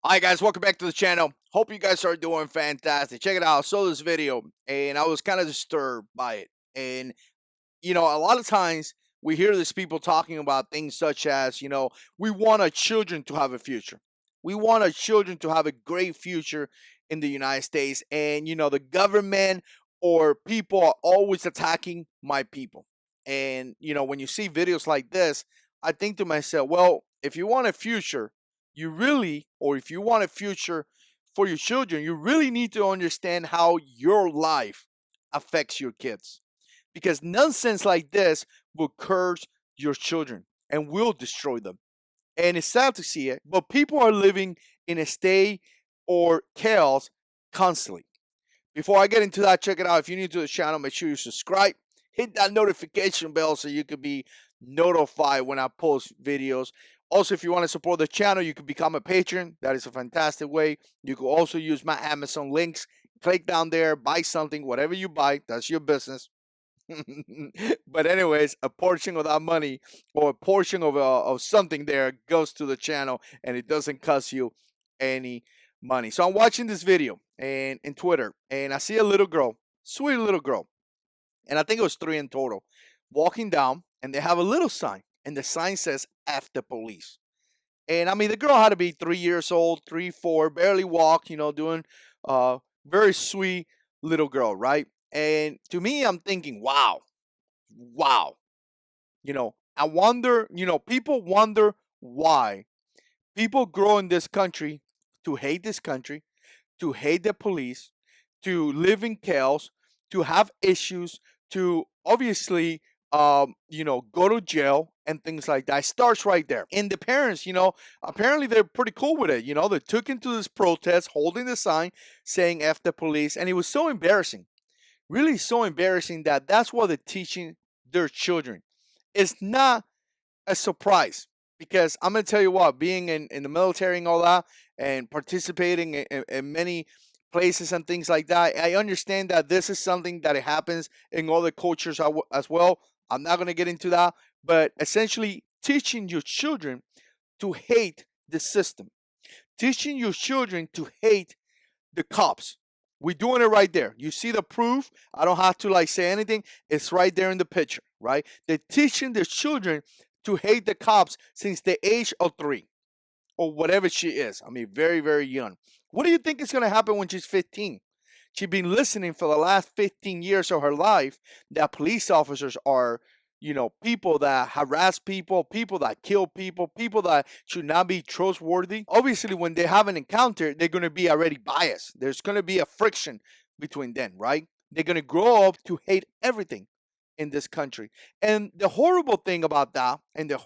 Hi guys, welcome back to the channel. Hope you guys are doing fantastic. Check it out. I saw this video and I was kind of disturbed by it. And a lot of times we hear these people talking about things such as, we want our children to have a future. We want our children to have a great future in the United States. And the government or people are always attacking my people. And when you see videos like this, I think to myself, well, if you want a future, or if you want a future for your children, you really need to understand how your life affects your kids, because nonsense like this will curse your children and will destroy them. And it's sad to see it, but people are living in a state or chaos constantly. Before I get into that, check it out. If you're new to the channel, make sure you subscribe. Hit that notification bell so you can be notified when I post videos. Also, if you want to support the channel, you can become a patron. That is a fantastic way. You can also use my Amazon links. Click down there, buy something, whatever you buy, that's your business. But anyways, a portion of that money or a portion of something there goes to the channel, and it doesn't cost you any money. So I'm watching this video and in Twitter, and I see a little girl, sweet little girl, and I think it was three in total, walking down, and they have a little sign, and the sign says "F the police." And I mean, the girl had to be 3 years old, 3, 4, barely walk, doing very sweet little girl, right? And to me, I'm thinking, wow, wow. I wonder, people wonder why people grow in this country to hate this country, to hate the police, to live in chaos, to have issues, to obviously, go to jail and things like that. It starts right there. And the parents, apparently they're pretty cool with it. They took into this protest, holding the sign saying "F the police," and it was so embarrassing, really so embarrassing that that's what they're teaching their children. It's not a surprise, because I'm going to tell you what, being in the military and all that, and participating in many places and things like that, I understand that this is something that it happens in other cultures as well. I'm not going to get into that, but essentially teaching your children to hate the system, teaching your children to hate the cops. We're doing it right there. You see the proof. I don't have to say anything. It's right there in the picture, right? They're teaching their children to hate the cops since the age of 3 or whatever she is. I mean, very, very young. What do you think is going to happen when she's 15? She's been listening for the last 15 years of her life that police officers are, people that harass people, people that kill people, people that should not be trustworthy. Obviously, when they have an encounter, they're going to be already biased. There's going to be a friction between them, right? They're going to grow up to hate everything in this country. And the horrible thing about that, and the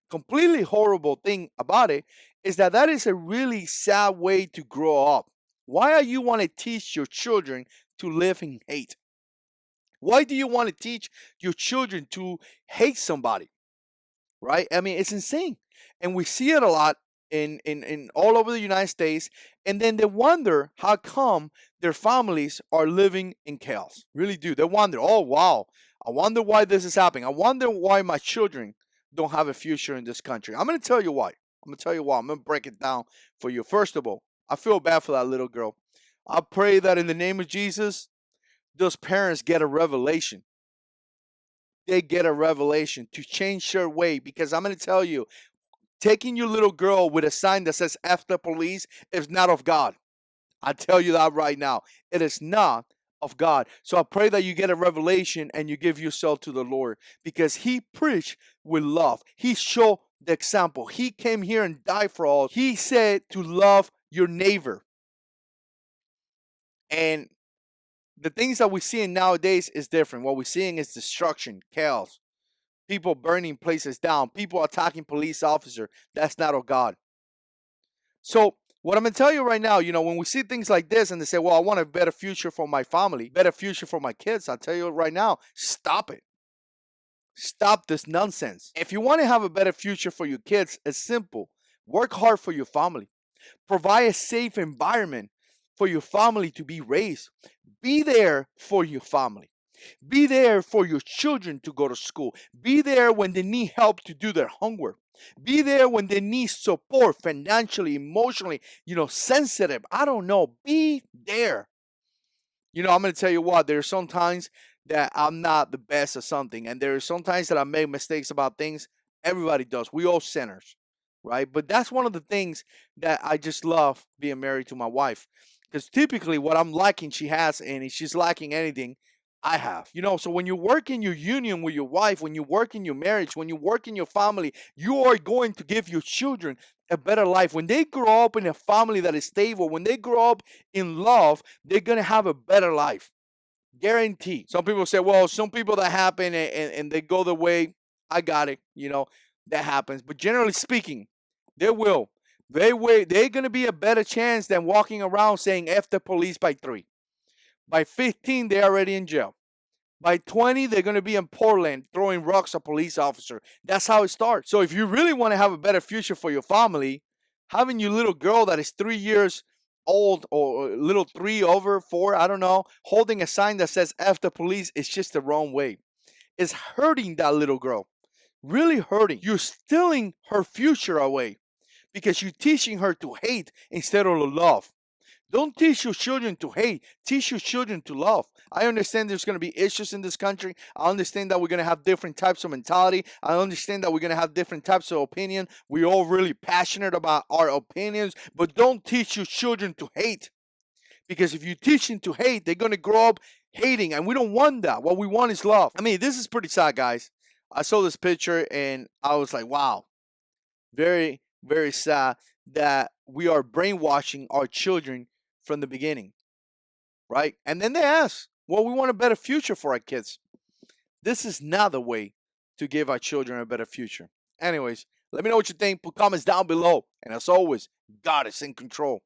completely horrible thing about it, is that that is a really sad way to grow up. Why are you want to teach your children to live in hate? Why do you want to teach your children to hate somebody? Right? I mean, it's insane. And we see it a lot in all over the United States. And then they wonder how come their families are living in chaos. Really do. They wonder, oh wow, I wonder why this is happening. I wonder why my children don't have a future in this country. I'm gonna tell you why. I'm gonna tell you why. I'm gonna break it down for you. First of all, I feel bad for that little girl. I pray that in the name of Jesus, those parents get a revelation. They get a revelation to change their way, because I'm going to tell you, taking your little girl with a sign that says "F the police" is not of God. I tell you that right now. It is not of God. So I pray that you get a revelation and you give yourself to the Lord, because He preached with love. He showed the example. He came here and died for all. He said to love your neighbor. And the things that we're seeing nowadays is different. What we're seeing is destruction, chaos, people burning places down, people attacking police officers. That's not of God. So what I'm gonna tell you right now, when we see things like this and they say, well, I want a better future for my family, better future for my kids, I'll tell you right now, stop it. Stop this nonsense. If you want to have a better future for your kids, it's simple. Work hard for your family. Provide a safe environment for your family to be raised. Be there for your family. Be there for your children to go to school. Be there when they need help to do their homework. Be there when they need support financially, emotionally, sensitive. I don't know. Be there. I'm going to tell you what, there's sometimes that I'm not the best at something, and there's sometimes that I make mistakes about things. Everybody does. We all sinners, right? But that's one of the things that I just love being married to my wife. Because typically what I'm lacking, she has, and if she's lacking anything, I have. So when you work in your union with your wife, when you work in your marriage, when you work in your family, you are going to give your children a better life. When they grow up in a family that is stable, when they grow up in love, they're going to have a better life. Guarantee. Some people say, well, some people that happen and they go the way, I got it, that happens. But generally speaking, they will. They're going to be a better chance than walking around saying F the police by 3. By 15, they're already in jail. By 20, they're going to be in Portland throwing rocks at a police officer. That's how it starts. So if you really want to have a better future for your family, having your little girl that is 3 years old or little 3 over 4, I don't know, holding a sign that says F the police is just the wrong way. It's hurting that little girl. Really hurting. You're stealing her future away because you're teaching her to hate instead of to love. Don't teach your children to hate. Teach your children to love. I understand there's going to be issues in this country. I understand that we're going to have different types of mentality. I understand that we're going to have different types of opinion. We're all really passionate about our opinions, but don't teach your children to hate. Because if you teach them to hate, they're going to grow up hating, and we don't want that. What we want is love. I mean, this is pretty sad, guys. I saw this picture, and I was like, wow. Very, very sad that we are brainwashing our children from the beginning, right? And then they ask, well, we want a better future for our kids. This is not the way to give our children a better future. Anyways, let me know what you think. Put comments down below. And as always, God is in control.